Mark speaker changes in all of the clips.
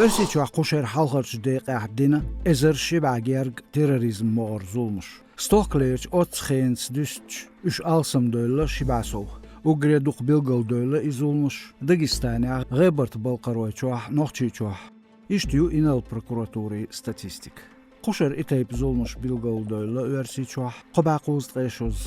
Speaker 1: Örsiçu qoşer halqarç deqah dina ezer şibagərg terrorizm morzulmuş. Stoklerç otxens düst üç alsam dölle şibasov. Ugreduq bilgal dölle izulmuş. Dagestana Rebert Balqaroyçuah noqçiçuah. İştiyu inal prokuraturi statistik. Qoşer itayp zulmuş bilgal dölle örsiçuah. Qobaquz qeşoz.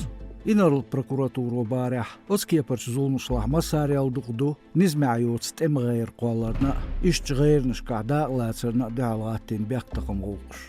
Speaker 1: İnal prokuraturu barah oskiyaparç zulmuşlah masariyal duqdu nizma'yot stemğayr qollarna işç gayrniş qadaqlatsırna dağlatin beqtaqım qulquş.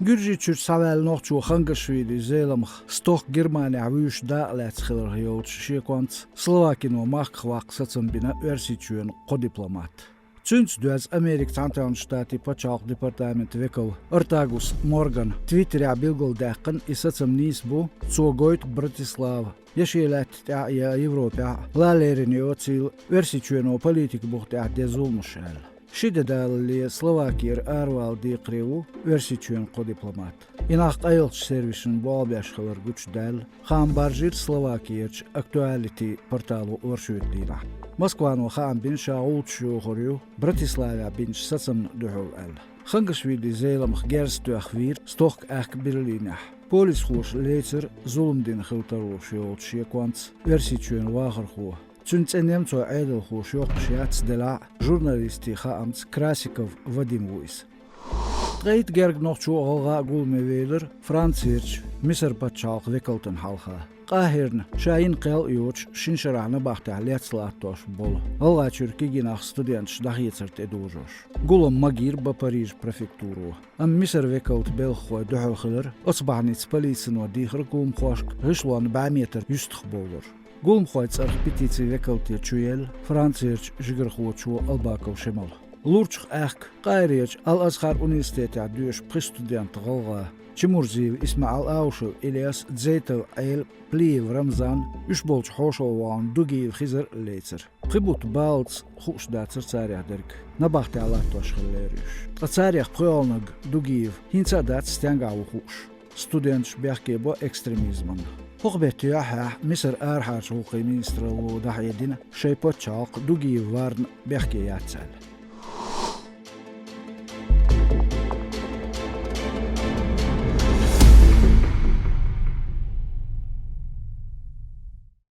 Speaker 1: Gürjiçür savel noqçu Xangaşvili zelamx stok Germaniya vüş dağlats xilrhiyot şekont Slovakino maqvaq satsambina örsiçüyen qodiplomat. Цюнц дуаз Америк Цантралн штати пачалq департамент векал Артагус Морган Твиттеря билгал дақын исацам нис бу цогойт Братислава. Яшелат та я Европа лалерини оцил версичуено политик бухта дезулмушал. Шидедалли Словакир арвал диқриву версичуен қодипломат. Инақ айылч сервисин болбяшхалар гучдал ханбаржир Словакирч актуалити порталу оршуеттина. Москвану хан бин шаулчу хорю Братислава бин сацам духул ал. Xangaşvili zelamx gerstu axvir stok ak Berlinah. Polis xoş lecer zulmdin xiltaruş yol şekwants versiçuen vaxarxu. Цюнценемцо айдал xoş yoq şiats dela jurnalisti xamts Krasikov Vadim Vuis. Treit gerg noqçu alğa gulmeveler Fransirç Misr patçalq vekaltan halxa. Qahirn Şahin qel yoç şinşarana baxta letslattoş bol. Alğa çürki ginaq student dahietsert edujoş. Gulum magir ba Parij prefekturu. Am Misr vekalt belxwa duhul xilr otsbahnits polisin wa dihrkum xoşq hışlan 1 metr yustx bolur. Gulum xoyts petitsi vekalti çuyel Fransirç jigirxoçu Albakov şemal. Lurçq aq Qayriç Al-Azhar Universiteti düş student qalğa Чемурзиев Исмаил Аушев Ильяс Дзейтов Айл Плиев Рамзан Ушболч Хошован Дугиев Хизер Лейцер Прибут Балц Хушдацер Царядерк Набахте Алатош Хелериш Царях Пролнаг Дугиев Хинцадат Стянгау Хуш Студент Шбяхкебо экстремизман Хохбетяха Миср Архарч Хуқи министр Лу Дахедин Шейпочалк Дугиев Варн Бяхке Яцал